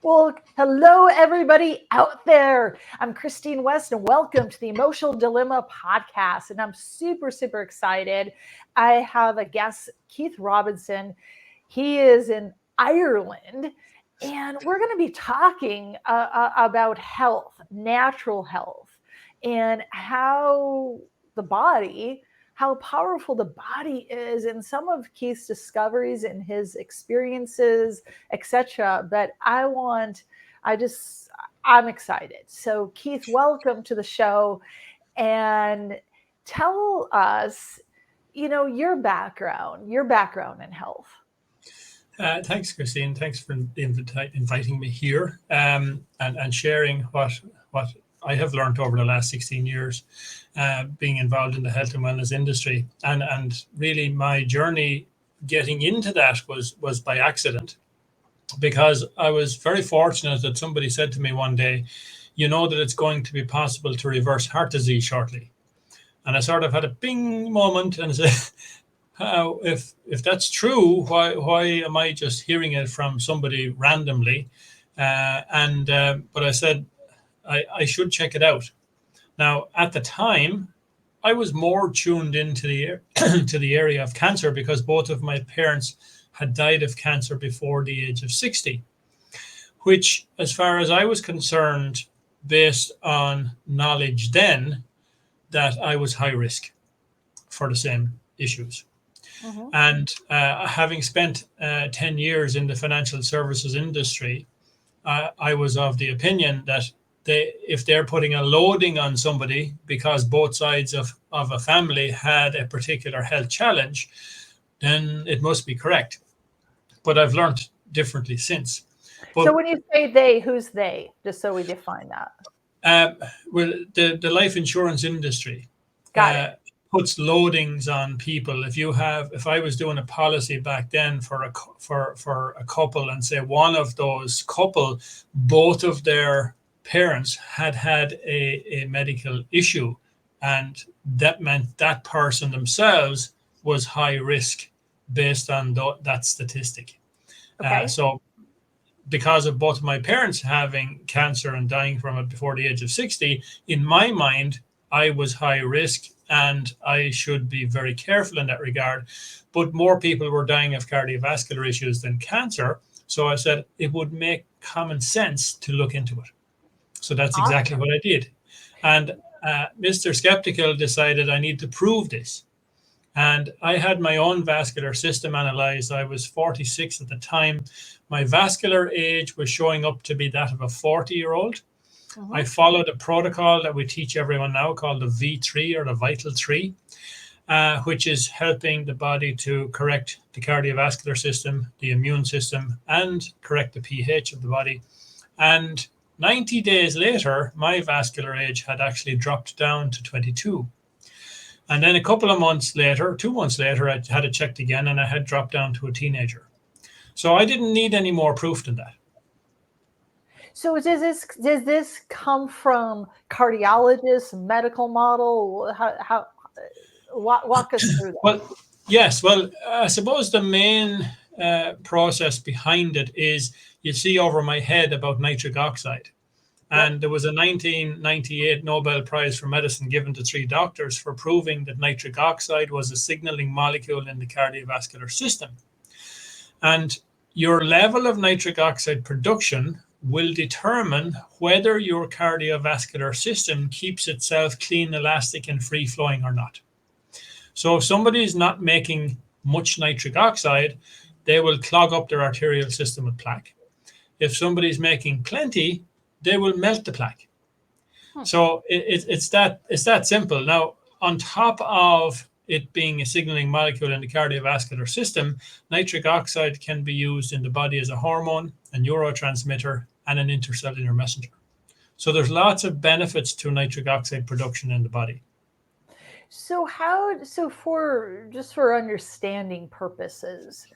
Well, hello, everybody out there. I'm Christine West, and welcome to the Emotional Dilemma podcast. And I'm super excited. I have a guest, Keith Robinson. He is in Ireland, and we're going to be talking about health, natural health, and the body how powerful the body is, and some of Keith's discoveries and his experiences, etc. But I'm excited. So Keith, welcome to the show, and tell us, your background in health. Thanks, Christine. Thanks for inviting me here and sharing what I have learned over the last 16 years being involved in the health and wellness industry. And really my journey getting into that was by accident, because I was very fortunate that somebody said to me one day, you know that it's going to be possible to reverse heart disease shortly. And I sort of had a bing moment and said, if that's true, why am I just hearing it from somebody randomly? But I said I should check it out. Now, at the time, I was more tuned into the to the area of cancer because both of my parents had died of cancer before the age of 60, which, as far as I was concerned, based on knowledge then, that I was high risk for the same issues. Mm-hmm. And having spent 10 years in the financial services industry, I was of the opinion that if they're putting a loading on somebody because both sides of a family had a particular health challenge, then it must be correct. But I've learned differently since. So when you say they, who's they? Just so we define that. Well, the life insurance industry. Got it. Puts loadings on people. If I was doing a policy back then for a couple, and say one of those couple, both of their parents had a medical issue, and that meant that person themselves was high risk based on that statistic. Okay. So because of both of my parents having cancer and dying from it before the age of 60, in my mind, I was high risk, and I should be very careful in that regard. But more people were dying of cardiovascular issues than cancer. So I said it would make common sense to look into it. So that's exactly what I did. And Mr. Skeptical decided I need to prove this. And I had my own vascular system analyzed. I was 46 at the time. My vascular age was showing up to be that of a 40-year-old. Mm-hmm. I followed a protocol that we teach everyone now called the V3 or the Vital 3, which is helping the body to correct the cardiovascular system, the immune system, and correct the pH of the body. And 90 days later, my vascular age had actually dropped down to 22. And then a couple of months later, 2 months later, I had it checked again, and I had dropped down to a teenager. So I didn't need any more proof than that. So does this come from cardiologists, medical model? How walk us through that? Well, yes. Well, I suppose the main process behind it is you see over my head about nitric oxide. And there was a 1998 Nobel Prize for Medicine given to 3 doctors for proving that nitric oxide was a signaling molecule in the cardiovascular system. And your level of nitric oxide production will determine whether your cardiovascular system keeps itself clean, elastic, and free-flowing or not. So if somebody is not making much nitric oxide, they will clog up their arterial system with plaque. If somebody's making plenty, they will melt the plaque. So it's that simple. Now, on top of it being a signaling molecule in the cardiovascular system, nitric oxide can be used in the body as a hormone, a neurotransmitter, and an intercellular messenger. So there's lots of benefits to nitric oxide production in the body. So for understanding purposes,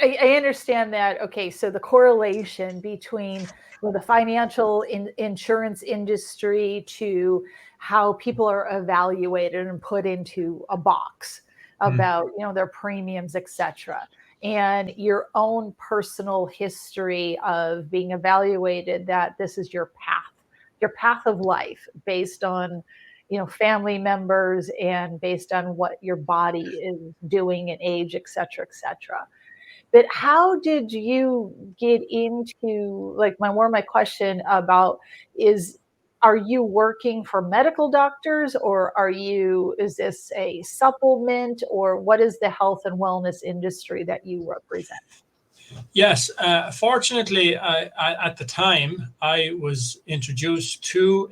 I understand that, okay, so the correlation between the financial insurance industry to how people are evaluated and put into a box about, their premiums, etc. and your own personal history of being evaluated that this is your path of life based on, family members and based on what your body is doing and age, et cetera, et cetera. But how did you get into, like, my question about is, are you working for medical doctors, or is this a supplement, or what is the health and wellness industry that you represent? Yes, fortunately, at the time, I was introduced to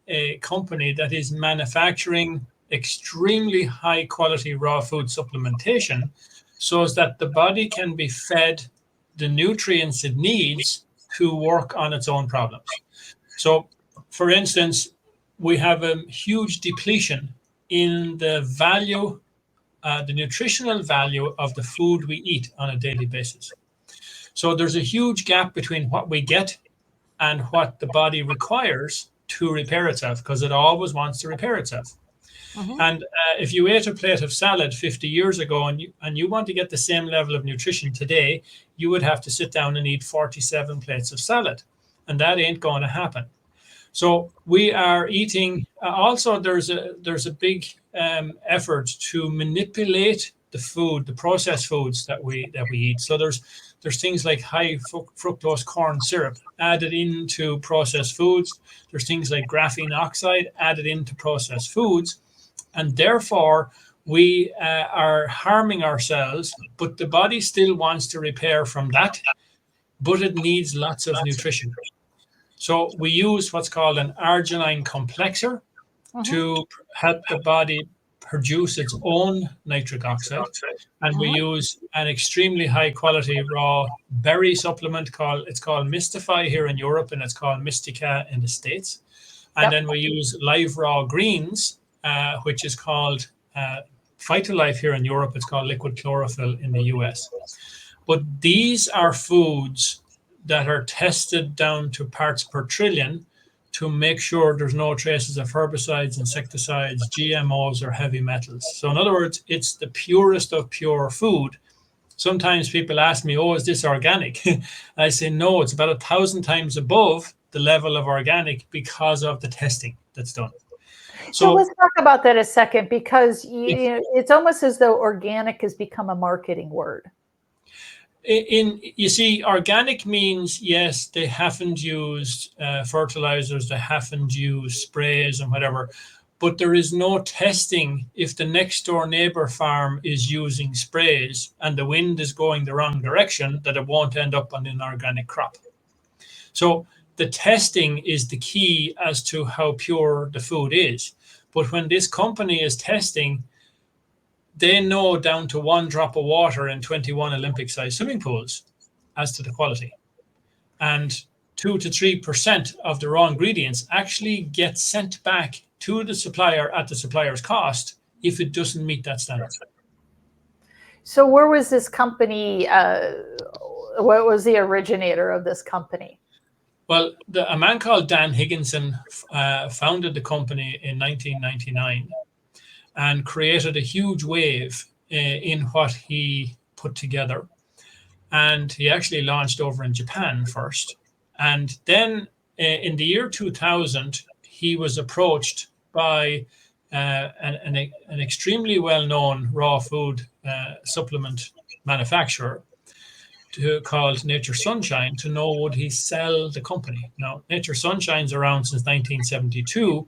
a company that is manufacturing extremely high quality raw food supplementation so as that the body can be fed the nutrients it needs to work on its own problems. So, for instance, we have a huge depletion in the value, the nutritional value of the food we eat on a daily basis. So there's a huge gap between what we get and what the body requires to repair itself, because it always wants to repair itself. Mhm. And if you ate a plate of salad 50 years ago and you want to get the same level of nutrition today, you would have to sit down and eat 47 plates of salad. And that ain't going to happen. So we are eating. Also, there's a big effort to manipulate the food, the processed foods that we eat. So there's things like high fructose corn syrup added into processed foods. There's things like graphene oxide added into processed foods, and therefore we are harming ourselves. But the body still wants to repair from that, but it needs lots of nutrition. So we use what's called an arginine complexer Mhm. to help the body produce its own nitric oxide. And we Mhm. use an extremely high quality raw berry supplement called Mystify here in Europe, and it's called Mystica in the States. And Yep. then we use live raw greens, which is called Phytolife here in Europe. It's called liquid chlorophyll in the US. But these are foods that are tested down to parts per trillion to make sure there's no traces of herbicides, insecticides, GMOs, or heavy metals. So, in other words, it's the purest of pure food. Sometimes people ask me, "Oh, is this organic?" I say, "No, it's about 1,000 times above the level of organic because of the testing that's done." So So, let's talk about that a second, because yes. it's almost as though organic has become a marketing word. In you see, organic means yes, they haven't used fertilizers, they haven't used sprays and whatever, but there is no testing if the next door neighbor farm is using sprays and the wind is going the wrong direction, that it won't end up on an organic crop. So the testing is the key as to how pure the food is. But when this company is testing, they know down to one drop of water in 21 Olympic sized swimming pools as to the quality. And 2 to 3% of the raw ingredients actually get sent back to the supplier at the supplier's cost if it doesn't meet that standard. So where was this company? What was the originator of this company? Well, a man called Dan Higginson founded the company in 1999 and created a huge wave in what he put together. And he actually launched over in Japan first. And then in the year 2000, he was approached by an extremely well known raw food supplement manufacturer called Nature Sunshine to know would he sell the company. Now, Nature Sunshine's around since 1972.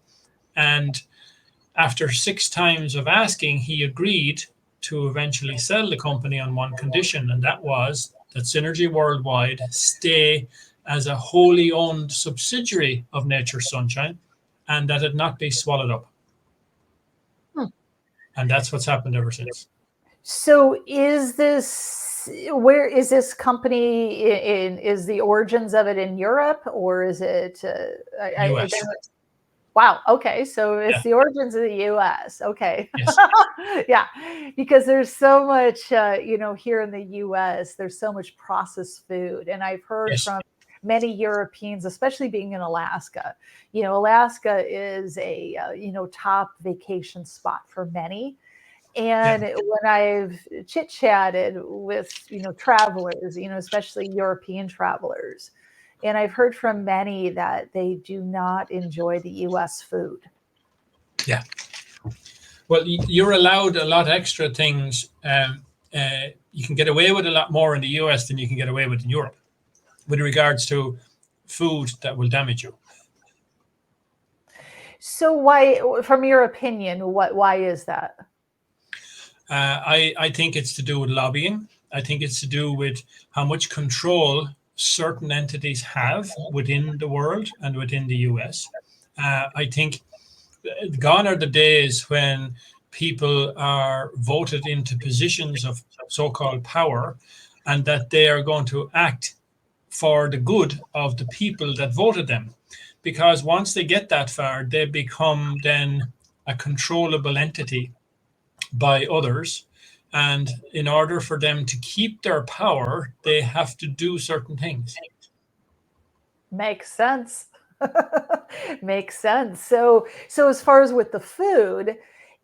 And after 6 times of asking, he agreed to eventually sell the company on one condition, and that was that Synergy Worldwide stay as a wholly owned subsidiary of Nature Sunshine and that it not be swallowed up. Hmm. And that's what's happened ever since. So where is this company is the origins of it in Europe, or is it, US. wow, okay, so Yeah. it's the origins of the US, okay. Yes. Yeah, because there's so much, here in the US, there's so much processed food, and I've heard Yes. from many Europeans, especially being in Alaska. Alaska is a, top vacation spot for many, Yeah. And when I've chit-chatted with, travelers, especially European travelers, and I've heard from many that they do not enjoy the US food. Yeah. Well, you're allowed a lot extra things. You can get away with a lot more in the US than you can get away with in Europe with regards to food that will damage you. So why, from your opinion, why is that? I think it's to do with lobbying. I think it's to do with how much control certain entities have within the world and within the US. I think gone are the days when people are voted into positions of so-called power and that they are going to act for the good of the people that voted them. Because once they get that far, they become then a controllable entity by others. And in order for them to keep their power, they have to do certain things. Makes sense. Makes sense. So as far as with the food,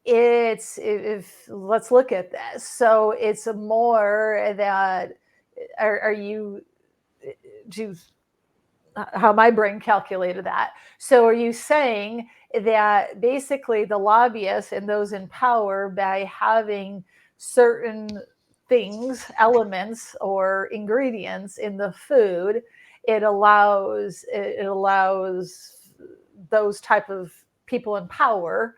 it's if let's look at this. So it's more that are you do how my brain calculated that. So are you saying that basically the lobbyists and those in power, by having certain things, elements, or ingredients in the food, it allows those type of people in power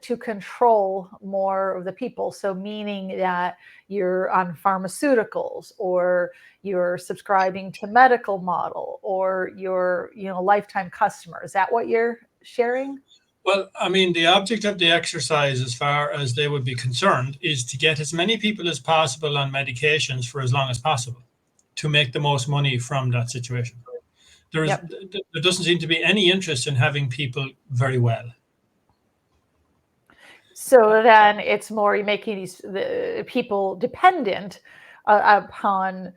to control more of the people. So meaning that you're on pharmaceuticals, or you're subscribing to medical model, or you're, lifetime customer. Is that what you're sharing? Well, I mean, the object of the exercise, as far as they would be concerned, is to get as many people as possible on medications for as long as possible to make the most money from that situation. Yep. There doesn't seem to be any interest in having people very well. So then it's more you're making the people dependent upon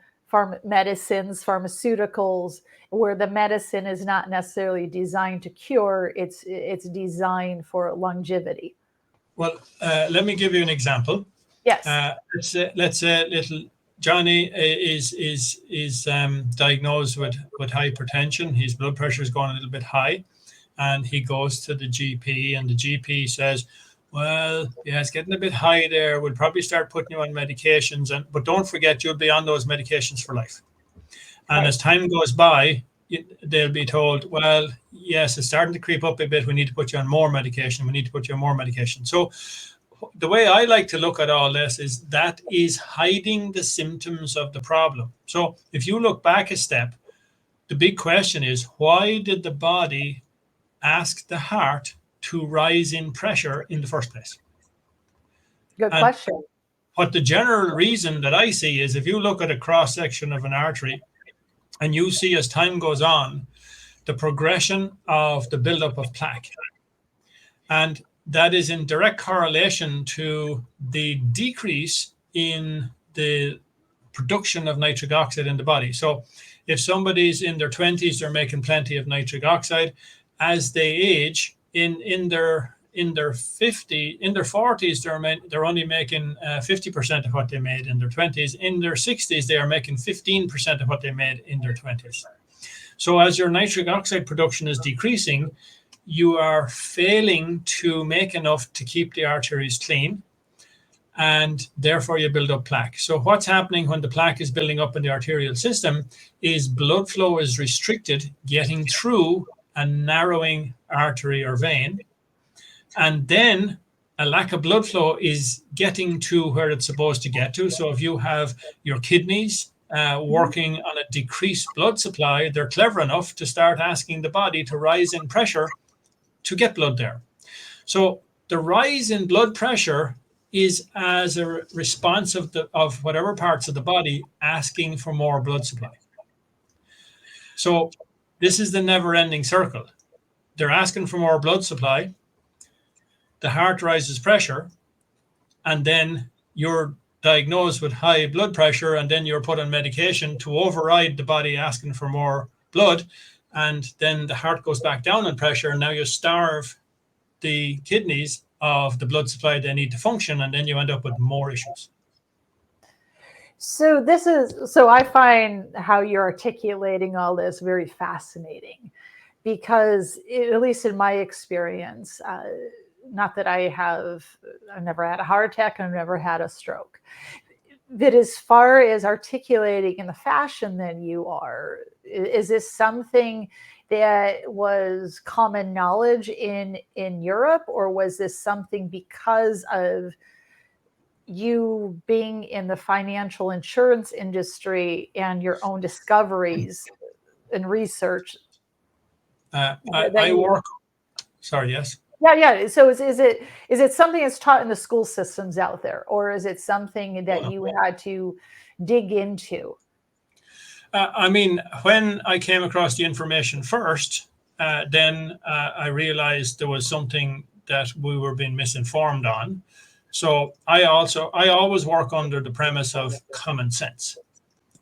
medicines, pharmaceuticals, where the medicine is not necessarily designed to cure. It's designed for longevity. Well, let me give you an example. Yes. Let's say little Johnny is diagnosed with hypertension. His blood pressure is going a little bit high, and he goes to the GP, and the GP says, "Well, yeah, it's getting a bit high there. We'll probably start putting you on medications, but don't forget you'll be on those medications for life." And Right. as time goes by, they'll be told, "Well, yes, it's starting to creep up a bit. We need to put you on more medication. We need to put you on more medication." So the way I like to look at all this is that is hiding the symptoms of the problem. So if you look back a step, the big question is, why did the body ask the heart to rise in pressure in the first place? Good And question. what the general reason that I see is, if you look at a cross section of an artery and you see as time goes on, the progression of the buildup of plaque. And that is in direct correlation to the decrease in the production of nitric oxide in the body. So if somebody's in their 20s, they're making plenty of nitric oxide. As they age, in their 40s, they're only making 50% of what they made in their 20s. In their 60s, they are making 15% of what they made in their 20s. So as your nitric oxide production is decreasing, you are failing to make enough to keep the arteries clean, and therefore you build up plaque. So what's happening when the plaque is building up in the arterial system is blood flow is restricted, getting through a narrowing artery or vein, and then a lack of blood flow is getting to where it's supposed to get to. So if you have your kidneys working on a decreased blood supply, they're clever enough to start asking the body to rise in pressure to get blood there. So the rise in blood pressure is as a response of whatever parts of the body asking for more blood supply. So this is the never-ending circle. They're asking for more blood supply, the heart rises pressure, and then you're diagnosed with high blood pressure, and then you're put on medication to override the body asking for more blood, and then the heart goes back down in pressure, and now you starve the kidneys, of the blood supply they need to function, and then you end up with more issues. So I find how you're articulating all this very fascinating, because at least in my experience, not that I've never had a heart attack, I've never had a stroke, but as far as articulating in the fashion that you are, is this something that was common knowledge in Europe, or was this something because of you being in the financial insurance industry and your own discoveries and research? I work. Sorry, yes. Yeah. So is it something that's taught in the school systems out there, or is it something that you had to dig into? I mean, when I came across the information first, then I realized there was something that we were being misinformed on. So I always work under the premise of common sense.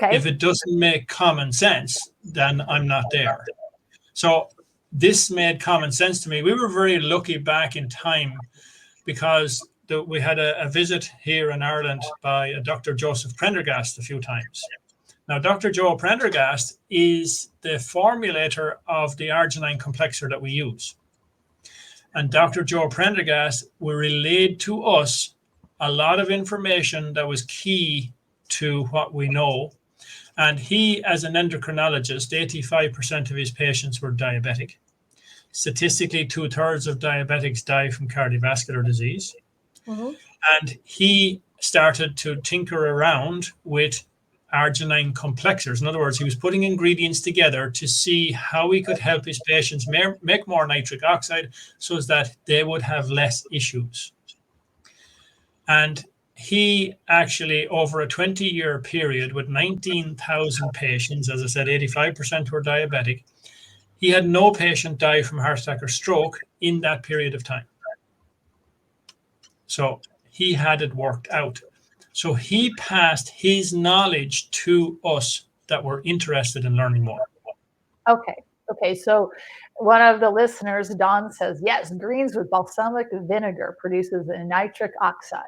Okay. If it doesn't make common sense, then I'm not there. So this made common sense to me. We were very lucky back in time because we had a visit here in Ireland by a Dr. Joseph Prendergast a few times. Now, Dr. Joe Prendergast is the formulator of the arginine complexer that we use. And Dr. Joe Prendergast relayed to us a lot of information that was key to what we know. And he, as an endocrinologist, 85% of his patients were diabetic. Statistically, 2/3 of diabetics die from cardiovascular disease. Mm-hmm. And he started to tinker around with arginine complexers. In other words, he was putting ingredients together to see how he could help his patients make more nitric oxide so that they would have less issues. And he actually, over a 20-year period with 19,000 patients, as I said, 85% were diabetic, he had no patient die from heart attack or stroke in that period of time. So he had it worked out. So he passed his knowledge to us that were interested in learning more. Okay. So one of the listeners, Don, says, yes, greens with balsamic vinegar produces a nitric oxide.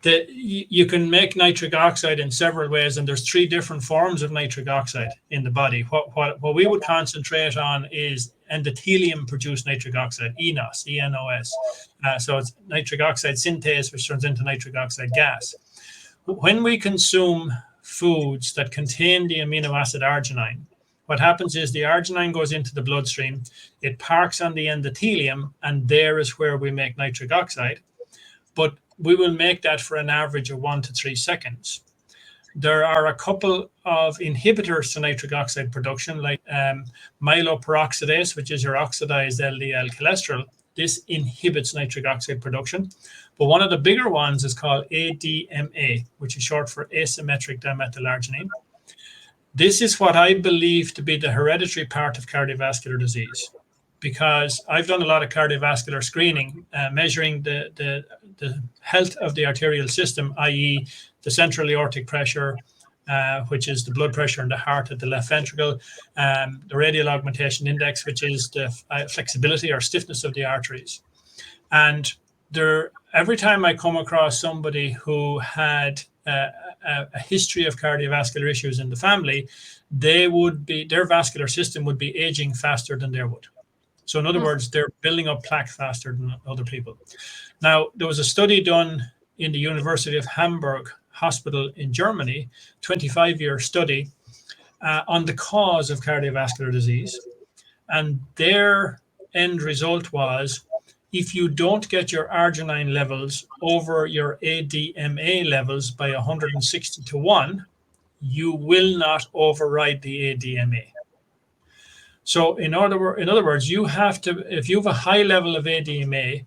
You can make nitric oxide in several ways, and there's 3 different forms of nitric oxide in the body. What we would concentrate on is endothelium-produced nitric oxide, ENOS, E-N-O-S. So it's nitric oxide synthase, which turns into nitric oxide gas. When we consume foods that contain the amino acid arginine, what happens is the arginine goes into the bloodstream, it parks on the endothelium, and there is where we make nitric oxide. But we will make that for an average of 1 to 3 seconds. There are a couple of inhibitors to nitric oxide production, like myeloperoxidase, which is your oxidized LDL cholesterol. This inhibits nitric oxide production. But one of the bigger ones is called ADMA, which is short for asymmetric dimethylarginine. This is what I believe to be the hereditary part of cardiovascular disease, because I've done a lot of cardiovascular screening, measuring the health of the arterial system, i.e. the central aortic pressure, which is the blood pressure in the heart at the left ventricle, the radial augmentation index, which is the flexibility or stiffness of the arteries. And every time I come across somebody who had a history of cardiovascular issues in the family, their vascular system would be aging faster than their would. So in other words, they're building up plaque faster than other people. Now, there was a study done in the University of Hamburg Hospital in Germany, 25-year study on the cause of cardiovascular disease. And their end result was, if you don't get your arginine levels over your ADMA levels by 160 to 1, you will not override the ADMA. So in other words, you have to, if you have a high level of ADMA,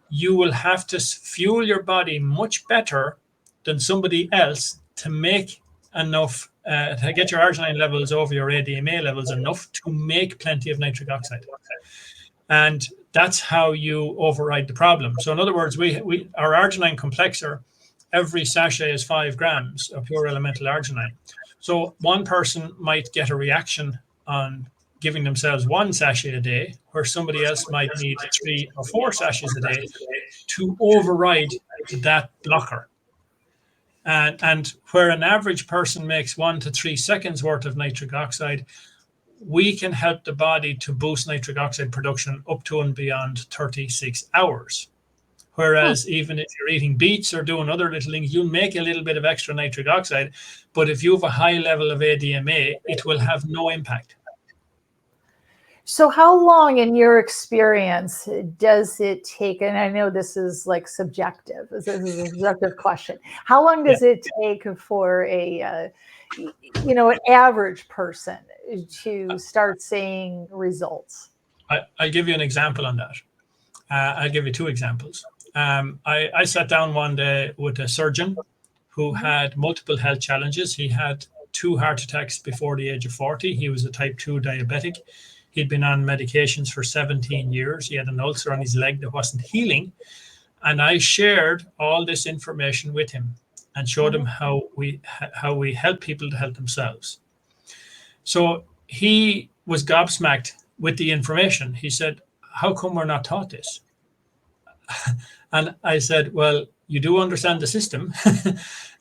you will have to fuel your body much better than somebody else to make enough, to get your arginine levels over your ADMA levels enough to make plenty of nitric oxide. And that's how you override the problem. So in other words, our arginine complexer, every sachet is 5 grams of pure elemental arginine. So one person might get a reaction on giving themselves 1 sachet a day, where somebody else might need 3 or 4 sachets a day to override that blocker. And where an average person makes 1 to 3 seconds worth of nitric oxide, we can help the body to boost nitric oxide production up to and beyond 36 hours. Whereas even if you're eating beets or doing other little things, you make a little bit of extra nitric oxide, but if you have a high level of ADMA, it will have no impact. So how long in your experience does it take, and I know this is like subjective, this is a subjective question. How long does it take for an average person to start seeing results? I'll give you an example on that. I'll give you 2 examples. I sat down one day with a surgeon who had multiple health challenges. He had 2 heart attacks before the age of 40. He was a type 2 diabetic. He'd been on medications for 17 years. He had an ulcer on his leg that wasn't healing. And I shared all this information with him and showed him how we help people to help themselves. So he was gobsmacked with the information. He said, "How come we're not taught this?" And I said, "Well, you do understand the system."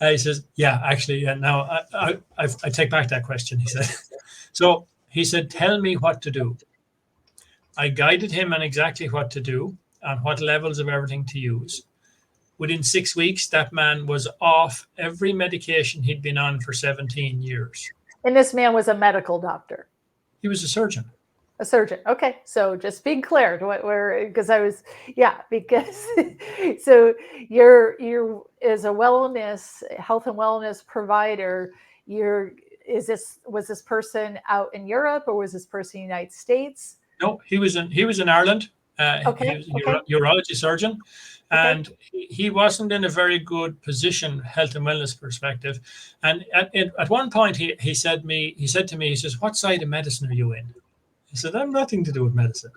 He says, "Yeah, actually, now I take back that question," he said. So he said, "Tell me what to do." I guided him on exactly what to do and what levels of everything to use. Within 6 weeks, that man was off every medication he'd been on for 17 years. And this man was a medical doctor? He was a surgeon. A surgeon. Okay. So just being clear, because I was, because so you're as a health and wellness provider, was this person out in Europe or was this person in the United States? No, he was in Ireland. Okay. He was a urology surgeon, and he wasn't in a very good position, health and wellness perspective. And at one point, he said to me, he says, "What side of medicine are you in?" I said, "I'm nothing to do with medicine."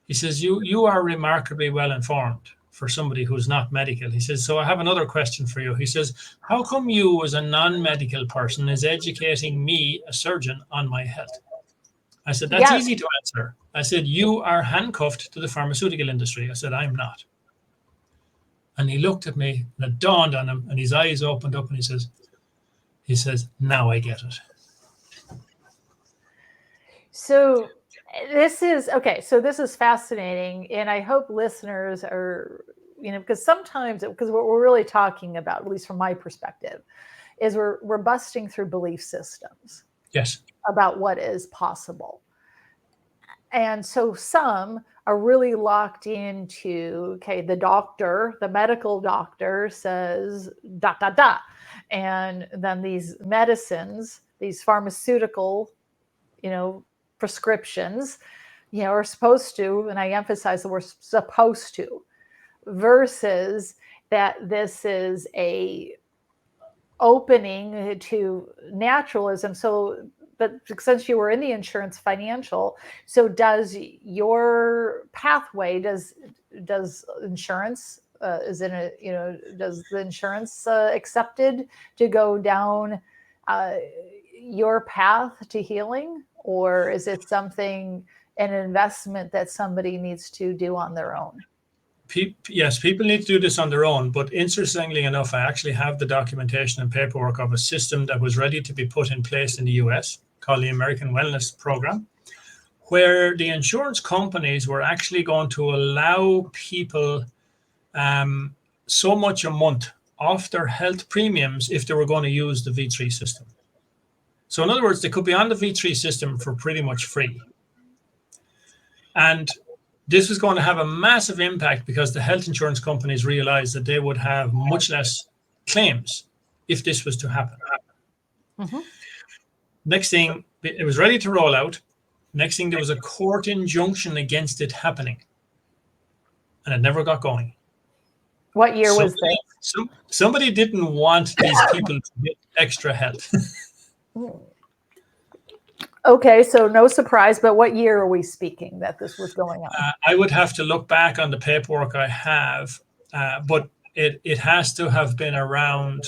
He says, you are remarkably well informed for somebody who's not medical. He says, "So I have another question for you." He says, "How come you as a non-medical person is educating me, a surgeon, on my health?" I said, "That's easy to answer." I said, "You are handcuffed to the pharmaceutical industry." I said, "I'm not." And he looked at me and it dawned on him and his eyes opened up and he says, "Now I get it." So this is fascinating. And I hope listeners are, because what we're really talking about, at least from my perspective, is we're busting through belief systems. Yes. About what is possible. And so some are really locked into, the medical doctor says, ... And then these medicines, these pharmaceutical, prescriptions, are supposed to, and I emphasize the word supposed to, versus that this is a opening to naturalism. So, but since you were in the insurance financial, so does your pathway, does insurance, does the insurance accepted to go down your path to healing? Or is it an investment that somebody needs to do on their own? Yes, people need to do this on their own. But interestingly enough, I actually have the documentation and paperwork of a system that was ready to be put in place in the US called the American Wellness Program, where the insurance companies were actually going to allow people so much a month off their health premiums if they were going to use the V3 system. So in other words, they could be on the V3 system for pretty much free. And this was going to have a massive impact because the health insurance companies realized that they would have much less claims if this was to happen. Mm-hmm. Next thing, it was ready to roll out. Next thing, there was a court injunction against it happening. And it never got going. What year was this? Somebody didn't want these people to get extra help. Okay, so no surprise, but what year are we speaking that this was going on? I would have to look back on the paperwork I have, but it has to have been around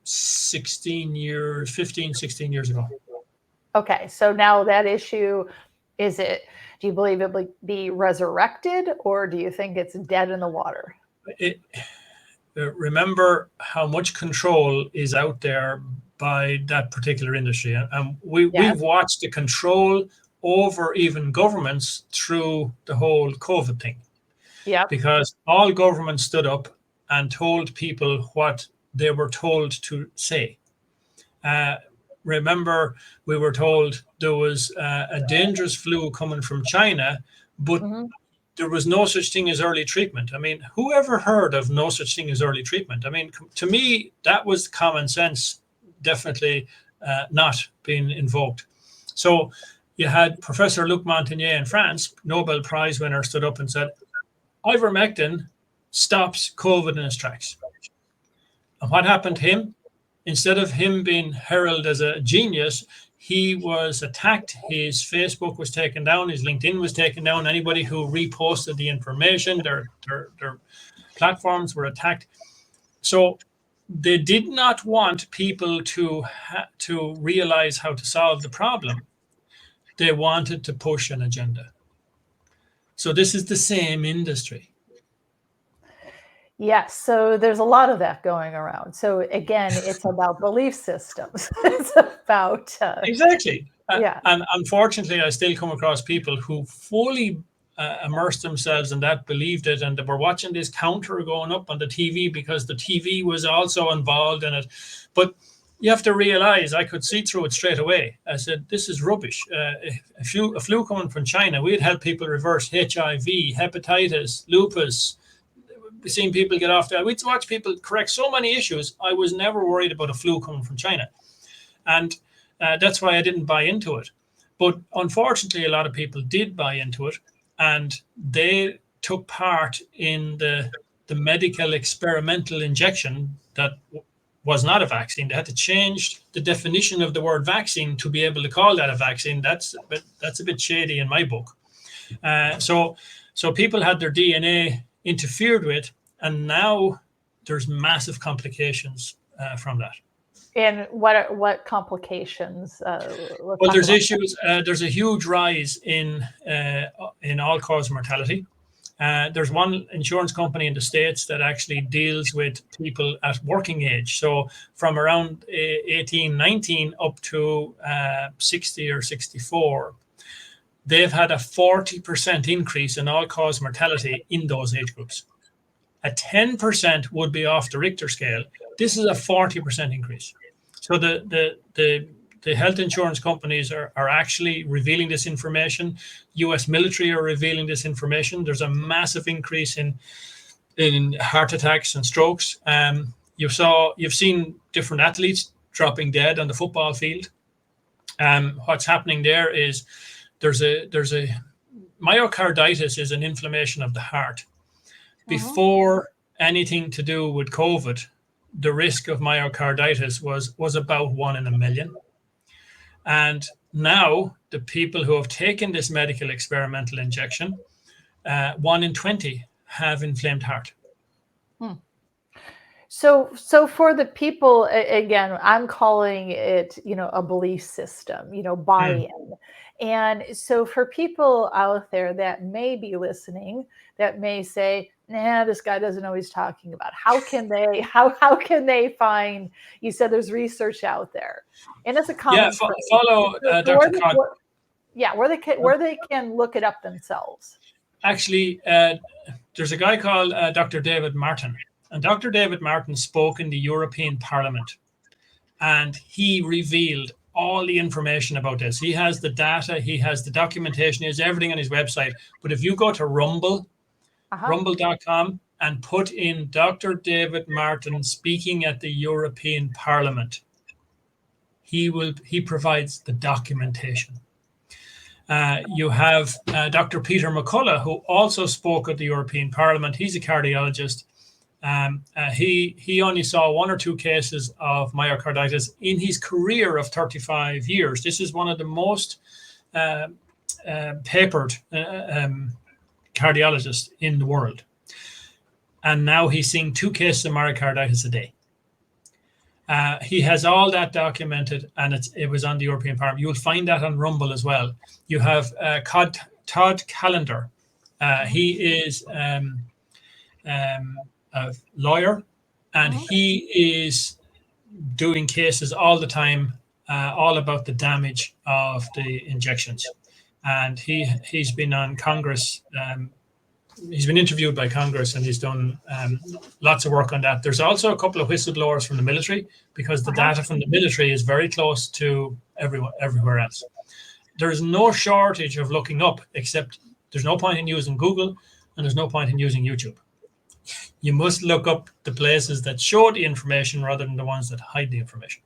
15, 16 years ago. Okay, so now that issue, is it, do you believe it will be resurrected, or do you think it's dead in the water? It, remember how much control is out there by that particular industry. And Yes. we've watched the control over even governments through the whole COVID thing, Yep. because all governments stood up and told people what they were told to say. Uh, Remember, we were told there was a dangerous flu coming from China, but Hmm. there was no such thing as early treatment. I mean, who ever heard of no such thing as early treatment? I mean, to me, that was common sense, definitely not being invoked. So you had Professor Luc Montagnier in France, Nobel Prize winner, stood up and said, ivermectin stops COVID in its tracks. And what happened to him? Instead of him being heralded as a genius, he was attacked. His Facebook was taken down. His LinkedIn was taken down. Anybody who reposted the information, their platforms were attacked. So they did not want people to realize how to solve the problem. They wanted to push an agenda. So this is the same industry. Yes, so there's a lot of that going around. So again, it's about belief systems. It's about Exactly. yeah. And unfortunately, I still come across people who fully immersed themselves in that, believed it, and they were watching this counter going up on the TV because the TV was also involved in it. But you have to realize, I could see through it straight away. I said, this is rubbish. A flu coming from China, we'd help people reverse HIV, hepatitis, lupus. We've seen people get off that. We'd watch people correct so many issues. I was never worried about a flu coming from China. And that's why I didn't buy into it. But unfortunately, a lot of people did buy into it, and they took part in the medical experimental injection that was not a vaccine. They had to change the definition of the word vaccine to be able to call that a vaccine. That's a bit shady in my book. So people had their DNA interfered with, and now there's massive complications from that. And what complications? Let's Well, talk there's about. issues. There's a huge rise in all-cause mortality. There's one insurance company in the States that actually deals with people at working age. So from around 18, 19 up to 60 or 64, they've had a 40% increase in all-cause mortality in those age groups. A 10% would be off the Richter scale. This is a 40% increase. So the health insurance companies are actually revealing this information. US military are revealing this information. There's a massive increase in heart attacks and strokes. You've seen different athletes dropping dead on the football field. What's happening there is there's a myocarditis is an inflammation of the heart. Before anything to do with COVID, the risk of myocarditis was about 1 in a million. And now the people who have taken this medical experimental injection, 1 in 20 have inflamed heart. So for the people, again, I'm calling it, a belief system, Mm. buy-in. And so for people out there that may be listening, that may say, nah, this guy doesn't know what he's talking about. How can they, how can they find, you said there's research out there, and it's a Yeah, common phrase. follow So Dr. Cod. yeah, where they can look it up themselves. Actually, there's a guy called Dr. David Martin. And Dr. David Martin spoke in the European Parliament, and he revealed all the information about this. He has the data, he has the documentation, he has everything on his website. But if you go to rumble.com, and put in Dr. David Martin speaking at the European Parliament, he provides the documentation. You have Dr. Peter McCullough, who also spoke at the European Parliament. He's a cardiologist. He only saw 1 or 2 cases of myocarditis in his career of 35 years. This is one of the most papered cardiologists in the world. And now he's seeing 2 cases of myocarditis a day. He has all that documented, and it was on the European Parliament. You will find that on Rumble as well. You have Todd Callender. He is a lawyer, and he is doing cases all the time, all about the damage of the injections. And he's been on Congress. He's been interviewed by Congress, and he's done lots of work on that. There's also a couple of whistleblowers from the military, because the data from the military is very close to everywhere else. There's no shortage of looking up, except there's no point in using Google, and there's no point in using YouTube. You must look up the places that show the information rather than the ones that hide the information.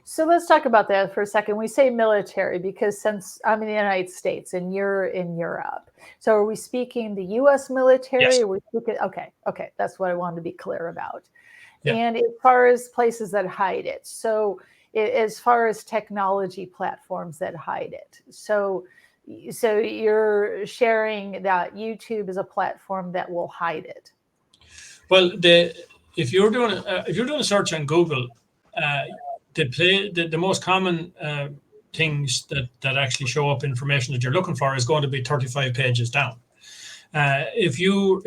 So let's talk about that for a second. We say military because since I'm in the United States and you're in Europe, so are we speaking the U.S. military? Yes. Or we speaking, okay, that's what I wanted to be clear about. Yeah. And as far as places that hide it, so as far as technology platforms that hide it, so you're sharing that YouTube is a platform that will hide it. Well, if you're doing a search on Google, the most common things that actually show up information that you're looking for is going to be 35 pages down. If you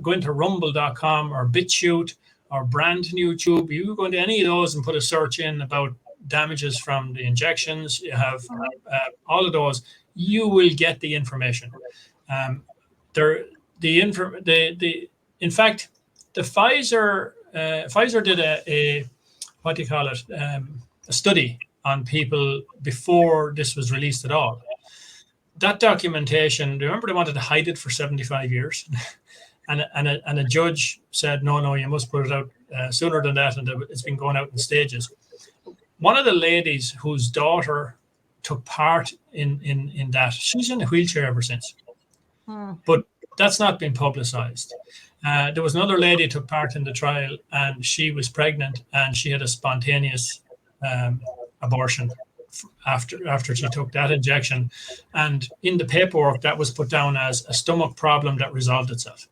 go into rumble.com or BitChute or Brand YouTube, you go into any of those and put a search in about damages from the injections, you have all of those, you will get the information. In fact, the Pfizer did a what do you call it, a study on people before this was released at all. That documentation, remember, they wanted to hide it for 75 years. and a judge said, no, you must put it out sooner than that, and it's been going out in stages. One of the ladies whose daughter took part in that, she's in a wheelchair ever since. But that's not been publicized. There was another lady who took part in the trial, and she was pregnant, and she had a spontaneous abortion after she took that injection. And in the paperwork, that was put down as a stomach problem that resolved itself.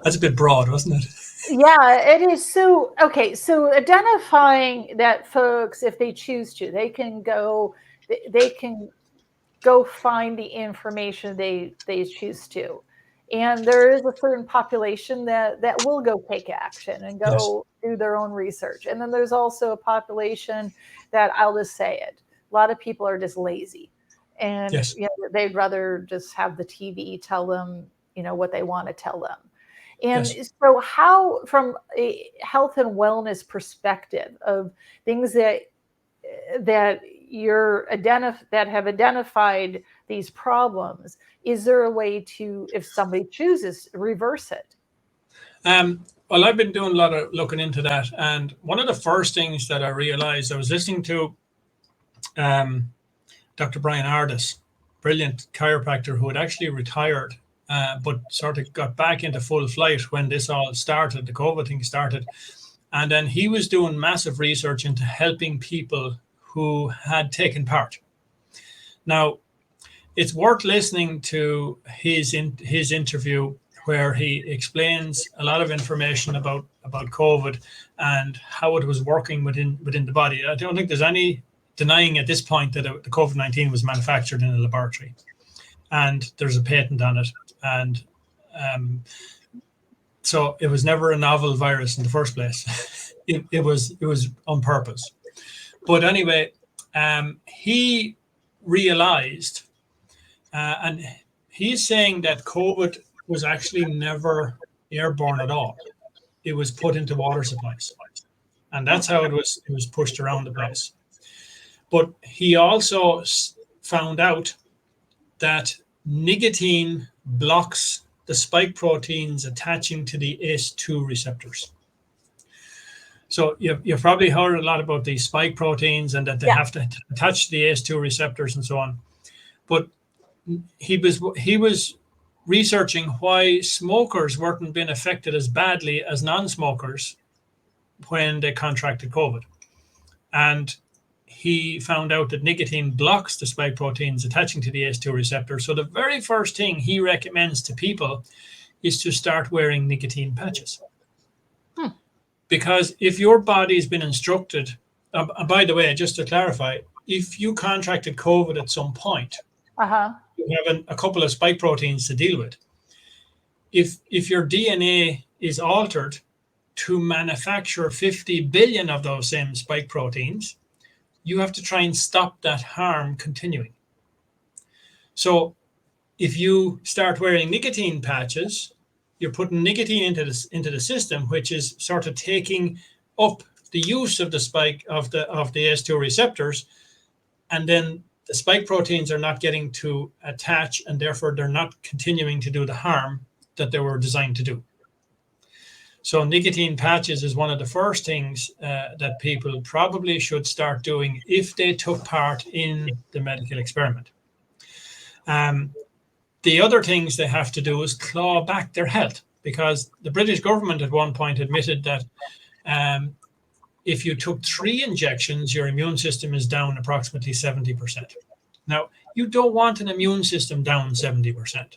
That's a bit broad, wasn't it? Yeah, it is. So, okay, so identifying that folks, if they choose to, they can go find the information they choose to. And there is a certain population that will go take action and go do their own research. And then there's also a population that, I'll just say it, a lot of people are just lazy. And they'd rather just have the TV tell them, what they want to tell them. And so how, from a health and wellness perspective of things that have identified these problems, is there a way to, if somebody chooses, reverse it? Well, I've been doing a lot of looking into that, and one of the first things that I realized, I was listening to Dr. Brian Ardis, brilliant chiropractor who had actually retired, but sort of got back into full flight when this all started, the COVID thing started. And then he was doing massive research into helping people who had taken part. Now, it's worth listening to his interview, where he explains a lot of information about COVID and how it was working within the body. I don't think there's any denying at this point that the COVID-19 was manufactured in a laboratory, and there's a patent on it. And so it was never a novel virus in the first place. it was on purpose. But anyway, he realized, and he's saying that COVID was actually never airborne at all. It was put into water supplies, and that's how it was pushed around the place. But he also found out that nicotine blocks the spike proteins attaching to the ACE2 receptors. So you've probably heard a lot about these spike proteins and that they have to attach to the ACE2 receptors and so on. But he was researching why smokers weren't being affected as badly as non-smokers when they contracted COVID. And he found out that nicotine blocks the spike proteins attaching to the ACE2 receptor. So the very first thing he recommends to people is to start wearing nicotine patches. Because if your body's been instructed, by the way, just to clarify, if you contracted COVID at some point, you have a couple of spike proteins to deal with. If your DNA is altered to manufacture 50 billion of those same spike proteins, you have to try and stop that harm continuing. So if you start wearing nicotine patches, you're putting nicotine into the system, which is sort of taking up the use of the spike of the ACE2 receptors, and then the spike proteins are not getting to attach, and therefore they're not continuing to do the harm that they were designed to do. So nicotine patches is one of the first things that people probably should start doing if they took part in the medical experiment. The other things they have to do is claw back their health, because the British government at one point admitted that if you took 3 injections, your immune system is down approximately 70%. Now, you don't want an immune system down 70%.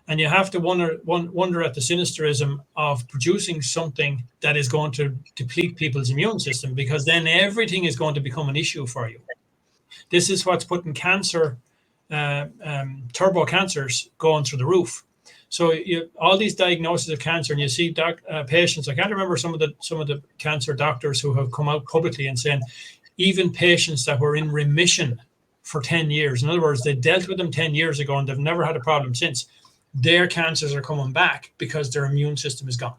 And you have to wonder at the sinisterism of producing something that is going to deplete people's immune system, because then everything is going to become an issue for you. This is what's putting cancer, turbo cancers going through the roof. So all these diagnoses of cancer, and you see patients. I can't remember some of the cancer doctors who have come out publicly and saying even patients that were in remission for 10 years, in other words, they dealt with them 10 years ago and they've never had a problem since, their cancers are coming back because their immune system is gone.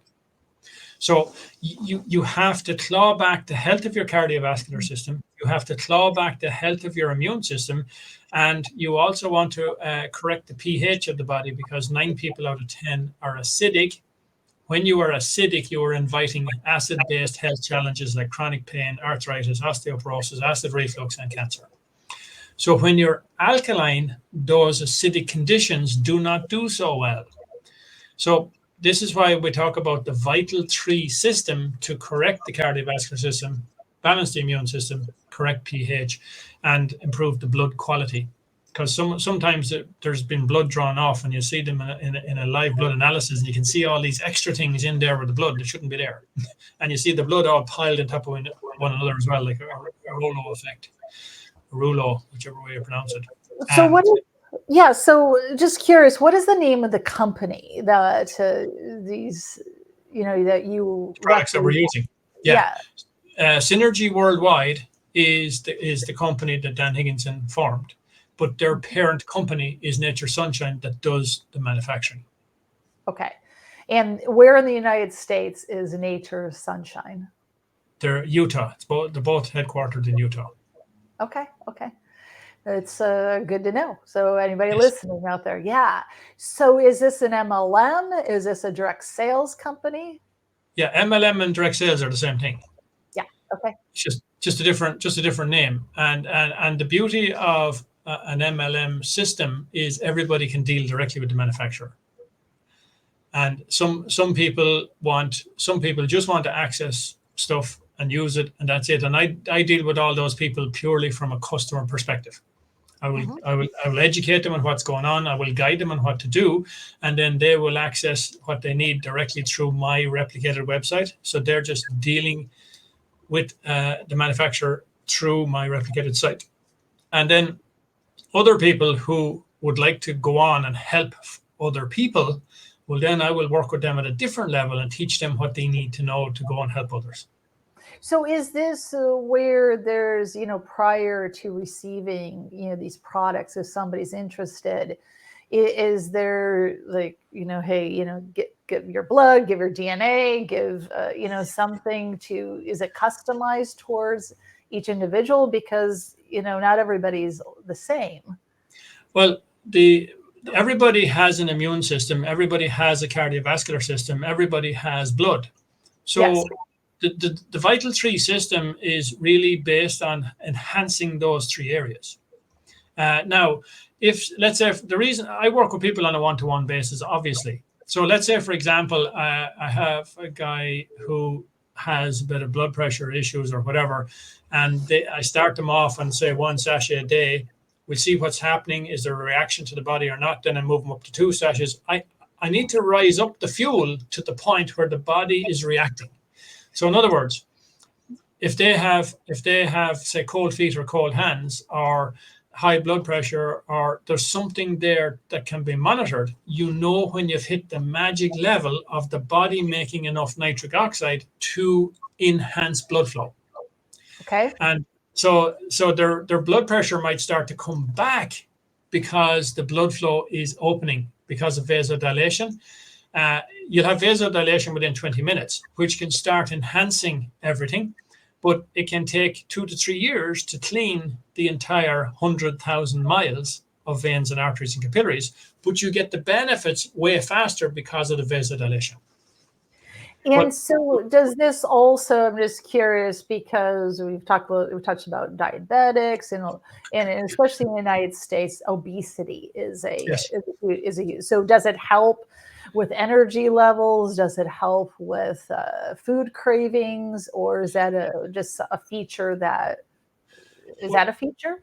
So you have to claw back the health of your cardiovascular system. You have to claw back the health of your immune system. And you also want to correct the pH of the body, because 9 people out of 10 are acidic. When you are acidic, you are inviting acid-based health challenges like chronic pain, arthritis, osteoporosis, acid reflux, and cancer. So when you're alkaline, those acidic conditions do not do so well. So this is why we talk about the vital 3 system to correct the cardiovascular system, balance the immune system, correct pH, and improve the blood quality. Because sometimes there's been blood drawn off, and you see them in a live blood analysis, and you can see all these extra things in there with the blood that shouldn't be there. And you see the blood all piled on top of one another as well, like a Rolo effect. Rulo, whichever way you pronounce it. So so just curious, what is the name of the company that these, that you products that we're using? Yeah. Synergy Worldwide is the company that Dan Higginson formed, but their parent company is Nature Sunshine that does the manufacturing. Okay. And where in the United States is Nature Sunshine? They're Utah. They're both headquartered in Utah. Okay. It's good to know. So anybody listening out there, So is this an MLM? Is this a direct sales company? Yeah, MLM and direct sales are the same thing. Yeah. Okay. It's just a different name. And the beauty of an MLM system is everybody can deal directly with the manufacturer. And some people just want to access stuff and use it, and that's it. And I deal with all those people purely from a customer perspective. I will educate them on what's going on. I will guide them on what to do, and then they will access what they need directly through my replicated website. So they're just dealing with the manufacturer through my replicated site. And then other people who would like to go on and help other people, well, then I will work with them at a different level and teach them what they need to know to go and help others. So is this where there's, prior to receiving, these products, if somebody's interested, is there like, hey, give your blood, give your DNA, give, something is it customized towards each individual? Because, not everybody's the same. Well, everybody has an immune system. Everybody has a cardiovascular system. Everybody has blood. So yes. The Vital 3 system is really based on enhancing those 3 areas. Now, let's say the reason I work with people on a one-to-one basis, obviously. So let's say, for example, I have a guy who has a bit of blood pressure issues or whatever, and I start them off and say 1 sachet a day. We see what's happening. Is there a reaction to the body or not? Then I move them up to 2 sachets. I need to rise up the fuel to the point where the body is reacting. So in other words, if they have say cold feet or cold hands or high blood pressure, or there's something there that can be monitored, when you've hit the magic level of the body making enough nitric oxide to enhance blood flow. Okay. And so their blood pressure might start to come back because the blood flow is opening because of vasodilation. You'll have vasodilation within 20 minutes, which can start enhancing everything, but it can take 2 to 3 years to clean the entire 100,000 miles of veins and arteries and capillaries, but you get the benefits way faster because of the vasodilation. And so does this also, I'm just curious, because we've touched about diabetics and especially in the United States, obesity is so does it help with energy levels? Does it help with food cravings, or is that just a feature is that a feature?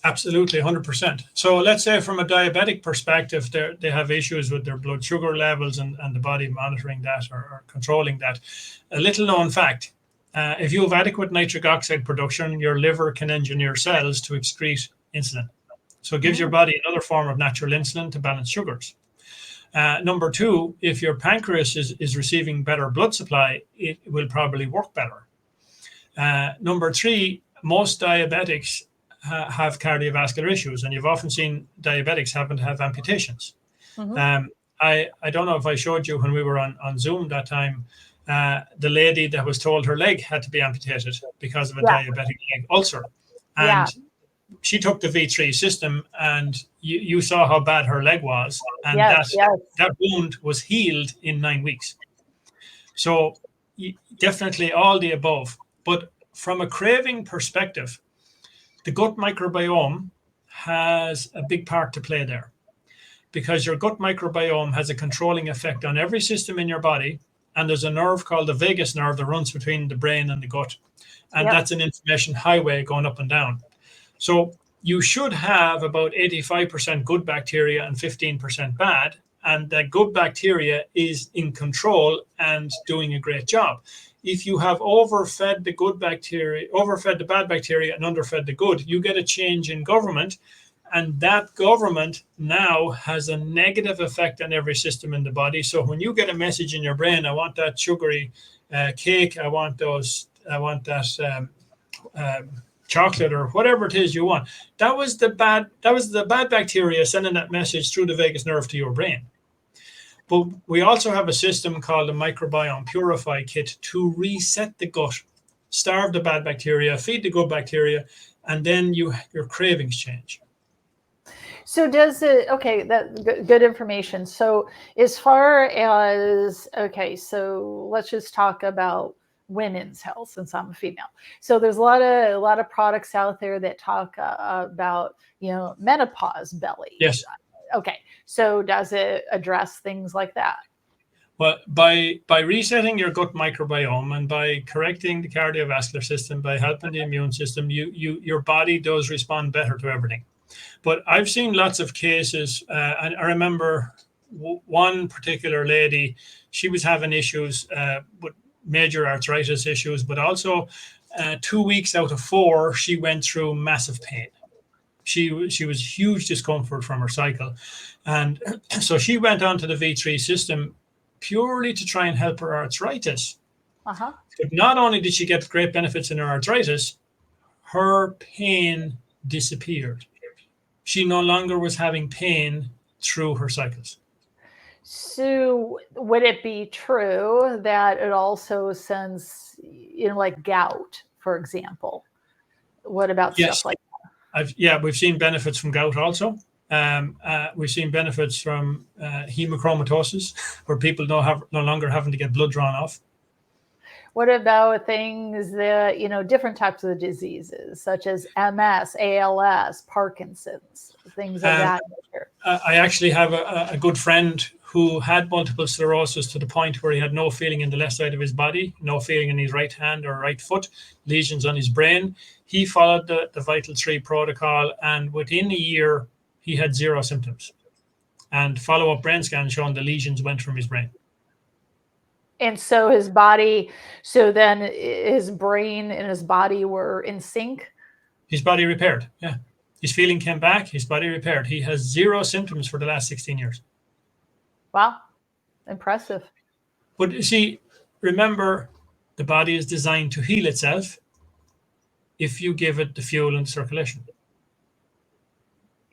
Absolutely, 100%. So let's say from a diabetic perspective, they have issues with their blood sugar levels and the body monitoring that or controlling that. A little known fact, if you have adequate nitric oxide production, your liver can engineer cells to excrete insulin. So it gives your body another form of natural insulin to balance sugars. Number two, if your pancreas is receiving better blood supply, it will probably work better. Number three, most diabetics have cardiovascular issues, and you've often seen diabetics happen to have amputations. I don't know if I showed you when we were on Zoom that time, the lady that was told her leg had to be amputated because of a diabetic leg ulcer. And she took the V3 system, and you saw how bad her leg was, and that wound was healed in 9 weeks. So definitely all the above. But from a craving perspective, the gut microbiome has a big part to play there, because your gut microbiome has a controlling effect on every system in your body. And there's a nerve called the vagus nerve that runs between the brain and the gut. And that's an information highway going up and down. So you should have about 85% good bacteria and 15% bad. And that good bacteria is in control and doing a great job. If you have overfed the bad bacteria and underfed the good, you get a change in government. And that government now has a negative effect on every system in the body. So when you get a message in your brain, I want that sugary cake, I want that chocolate or whatever it is you want. That was the bad bacteria sending that message through the vagus nerve to your brain. But we also have a system called the microbiome purify kit to reset the gut, starve the bad bacteria, feed the good bacteria, and then your cravings change. So does it, that good information. So as far as, so let's just talk about women's health, since I'm a female. So there's a lot of products out there that talk about, menopause belly. Yes. Okay. So does it address things like that? Well, by resetting your gut microbiome and by correcting the cardiovascular system, by helping the immune system, your body does respond better to everything. But I've seen lots of cases, and I remember one particular lady, she was having issues with major arthritis issues, but also 2 weeks out of 4, she went through massive pain. She was huge discomfort from her cycle. And so she went onto the V3 system purely to try and help her arthritis. But not only did she get great benefits in her arthritis, her pain disappeared. She no longer was having pain through her cycles. So would it be true that it also sends, like gout, for example? What about stuff like that? We've seen benefits from gout also. We've seen benefits from hemochromatosis, where people no longer having to get blood drawn off. What about things that, different types of diseases, such as MS, ALS, Parkinson's, things of that nature? I actually have a good friend who had multiple sclerosis to the point where he had no feeling in the left side of his body, no feeling in his right hand or right foot, lesions on his brain. He followed the Vital 3 protocol, and within a year, he had 0 symptoms. And follow-up brain scans showing the lesions went from his brain. And so his body, so then his brain and his body were in sync. His body repaired. Yeah. His feeling came back. His body repaired. He has 0 symptoms for the last 16 years. Wow. Impressive. But you see, remember, the body is designed to heal itself if you give it the fuel and circulation.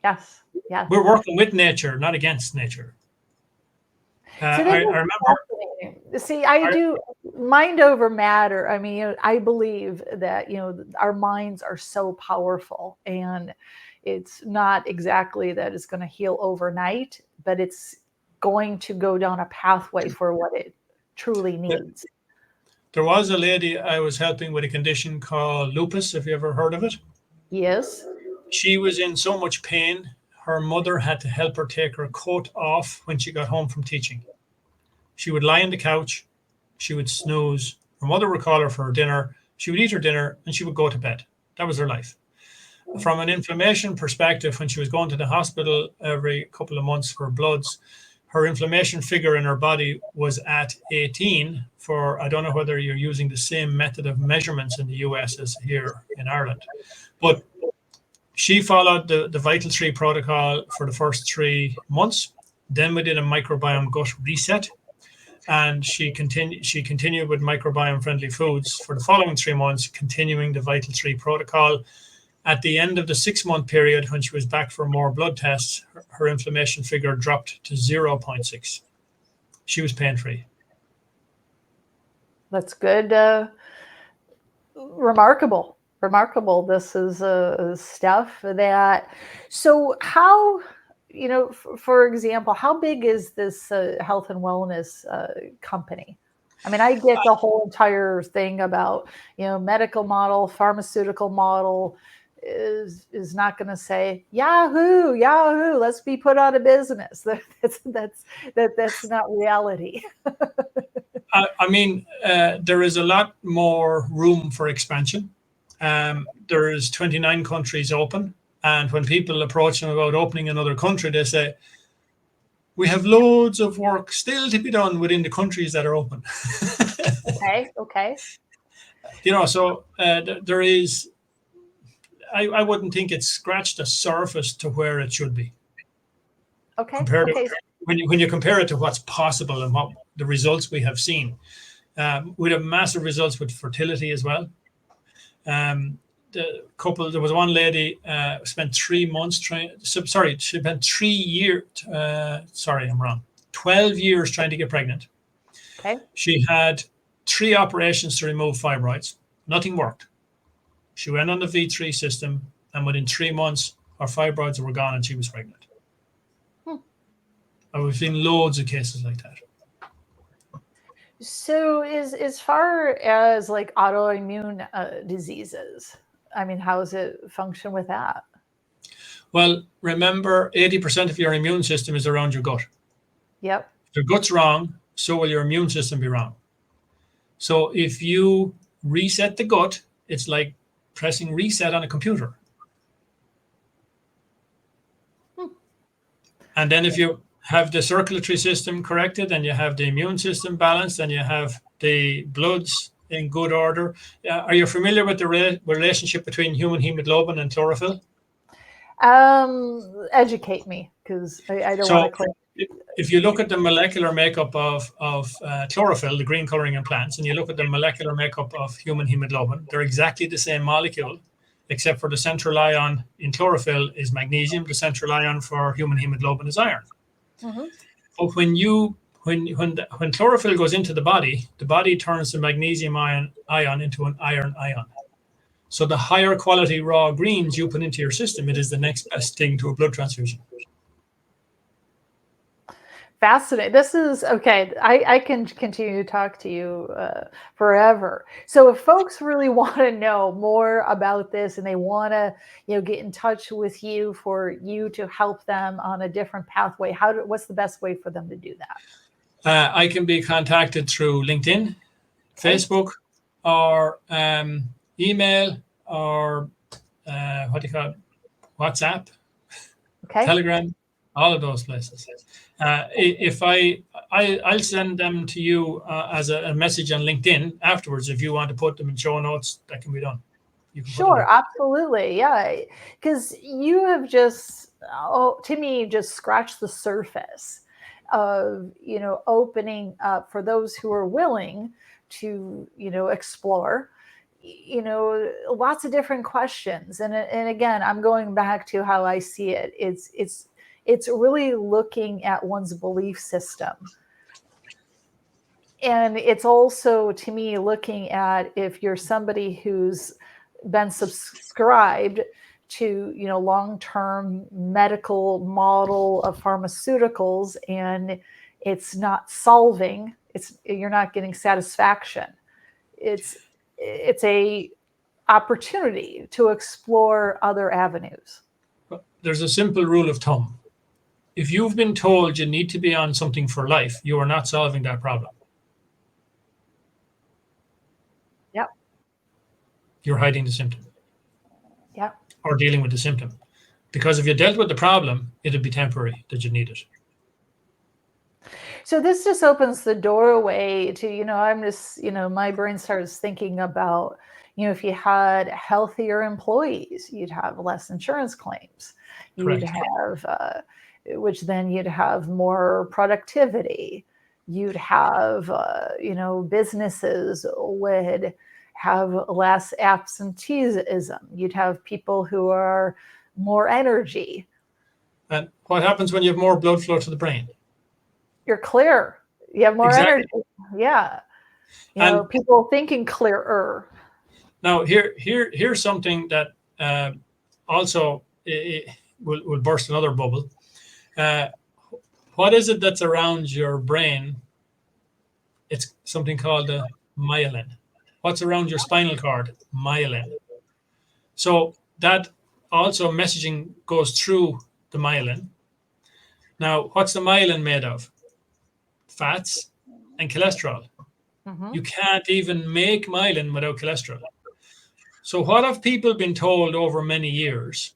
Yes. Yes. We're working with nature, not against nature. I remember. See, I do mind over matter. I mean, I believe that, our minds are so powerful, and it's not exactly that it's going to heal overnight, but it's going to go down a pathway for what it truly needs. There was a lady I was helping with a condition called lupus. Have you ever heard of it? Yes. She was in so much pain, her mother had to help her take her coat off when she got home from teaching. She would lie on the couch, she would snooze, her mother would call her for her dinner, she would eat her dinner, and she would go to bed. That was her life. From an inflammation perspective, when she was going to the hospital every couple of months for bloods, her inflammation figure in her body was at 18 for, I don't know whether you're using the same method of measurements in the US as here in Ireland, but she followed the Vital 3 protocol for the first 3 months. Then we did a microbiome gut reset, and she continued with microbiome friendly foods for the following 3 months, continuing the Vital 3 protocol. At the end of the 6-month period, when she was back for more blood tests, her inflammation figure dropped to 0.6. She was pain-free. That's good. Remarkable. This is stuff that, so how, for example, how big is this health and wellness company? I mean, I get the whole entire thing about, medical model, pharmaceutical model is not going to say Yahoo, let's be put out of business. That's not reality. I mean, there is a lot more room for expansion. There is 29 countries open, and when people approach them about opening another country, they say, we have loads of work still to be done within the countries that are open. Okay. So there is, I wouldn't think it's scratched the surface to where it should be. Okay. When you compare it to what's possible and what the results we have seen, we have massive results with fertility as well. There was one lady spent 3 months she spent 3 years. Sorry, I'm wrong. 12 years trying to get pregnant. Okay. She had 3 operations to remove fibroids. Nothing worked. She went on the V3 system, and within 3 months, her fibroids were gone, and she was pregnant. And we've seen loads of cases like that. So, as far as like autoimmune diseases, I mean, how does it function with that? Well, remember, 80% of your immune system is around your gut. Yep. If your gut's wrong, so will your immune system be wrong. So if you reset the gut, it's like pressing reset on a computer. And then if you have the circulatory system corrected, and you have the immune system balanced, and you have the bloods in good order. Are you familiar with the relationship between human hemoglobin and chlorophyll? Educate me, because I don't want to claim. If you look at the molecular makeup of chlorophyll, the green coloring in plants, and you look at the molecular makeup of human hemoglobin, they're exactly the same molecule, except for the central ion in chlorophyll is magnesium. The central ion for human hemoglobin is iron. Mm-hmm. But when chlorophyll goes into the body turns the magnesium ion into an iron ion. So the higher quality raw greens you put into your system, it is the next best thing to a blood transfusion. Fascinating. This is okay. I can continue to talk to you forever. So if folks really want to know more about this, and they want to, get in touch with you for you to help them on a different pathway, what's the best way for them to do that? I can be contacted through LinkedIn, Facebook, or email, or WhatsApp, Telegram. all of those places. If I'll send them to you as a message on LinkedIn afterwards. If you want to put them in show notes, that can be done. You can put them Sure, in. absolutely. Yeah. Because you have just, to me, just scratched the surface of, opening up for those who are willing to, explore, lots of different questions. And again, I'm going back to how I see it. It's really looking at one's belief system. And it's also, to me, looking at if you're somebody who's been subscribed to long-term medical model of pharmaceuticals, and it's not solving, you're not getting satisfaction. It's a opportunity to explore other avenues. There's a simple rule of thumb. If you've been told you need to be on something for life, you are not solving that problem. Yep. You're hiding the symptom. Yep. Or dealing with the symptom. Because if you dealt with the problem, it'd be temporary that you need it. So this just opens the doorway to, I'm just, my brain starts thinking about, if you had healthier employees, you'd have less insurance claims. You'd Correct. have, which then you'd have more productivity. You'd have, businesses would have less absenteeism. You'd have people who are more energy. And what happens when you have more blood flow to the brain? You're clear. You have more Exactly. energy. Yeah. And people thinking clearer. now here's something that also will burst another bubble. What is it that's around your brain? It's something called the myelin. What's around your spinal cord? Myelin. So that also messaging goes through the myelin. Now, what's the myelin made of? Fats and cholesterol. Mm-hmm. You can't even make myelin without cholesterol. So what have people been told over many years?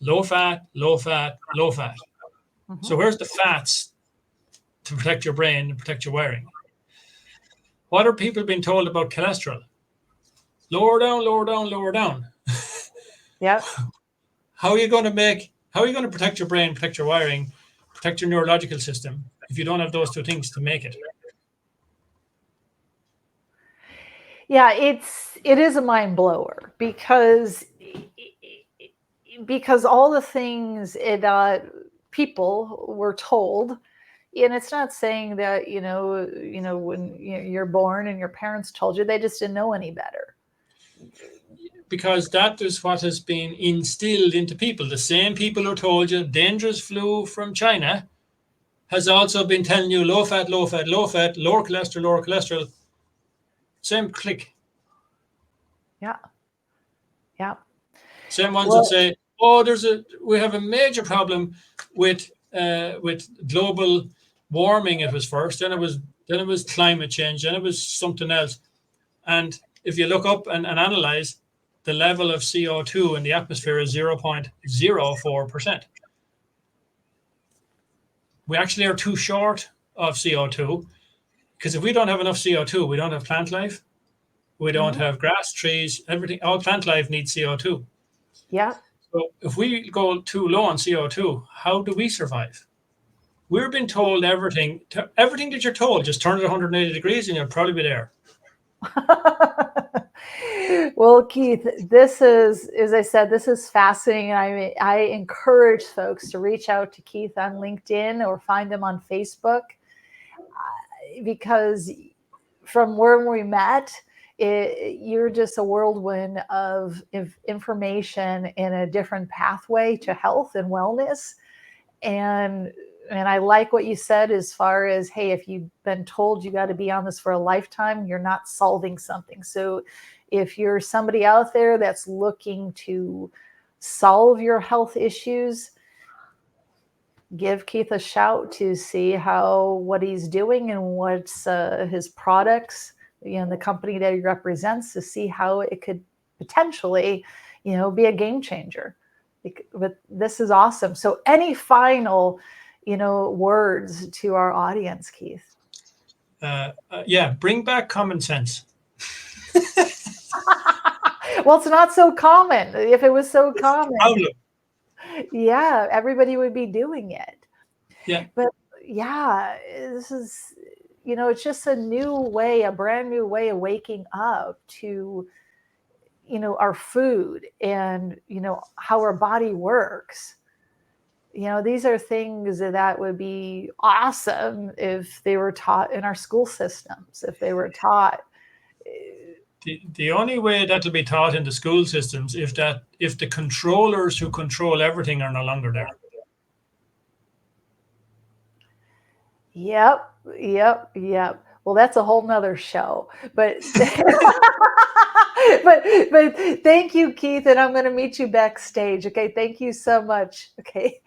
Low fat, low fat, low fat. Mm-hmm. So where's the fats to protect your brain and protect your wiring? What are people being told about cholesterol? Lower down, lower down, lower down. Yeah. How are you going to protect your brain, protect your wiring, protect your neurological system if you don't have those two things to make it? Yeah, it is a mind blower because all the things that people were told, and it's not saying that when you're born and your parents told you, they just didn't know any better. Because that is what has been instilled into people. The same people who told you dangerous flu from China has also been telling you low fat, low fat, low fat, lower cholesterol, lower cholesterol. Same click. Yeah. Yeah. Same ones that say, "Oh, we have a major problem with global warming." It was first, then it was climate change, then it was something else. And if you look up and analyze, the level of CO2 in the atmosphere is 0.04%. We actually are too short of CO2 because if we don't have enough CO2, we don't have plant life. We don't have grass, trees, everything. All plant life needs CO2. Yeah. So if we go too low on CO2, how do we survive? We're being told everything that you're told, just turn it 180 degrees and you'll probably be there. Well, Keith, this is, as I said, this is fascinating. I encourage folks to reach out to Keith on LinkedIn or find him on Facebook, because from where we met, you're just a whirlwind of information in a different pathway to health and wellness. And I like what you said as far as, hey, if you've been told you got to be on this for a lifetime, you're not solving something. So if you're somebody out there that's looking to solve your health issues, give Keith a shout to see what he's doing and what's his products, the company that he represents, to see how it could potentially, be a game changer. But this is awesome. So any final, words to our audience, Keith? Yeah, bring back common sense. Well, it's not so common. If it was so common, Outlook. yeah, everybody would be doing it. Yeah. But yeah, this is, it's just a brand new way of waking up to, our food and, how our body works. These are things that would be awesome if they were taught in our school systems, if they were taught. The only way that'll be taught in the school systems if the controllers who control everything are no longer there. Yep. Well, that's a whole nother show, but but thank you, Keith, and I'm going to meet you backstage. Okay. Thank you so much. Okay.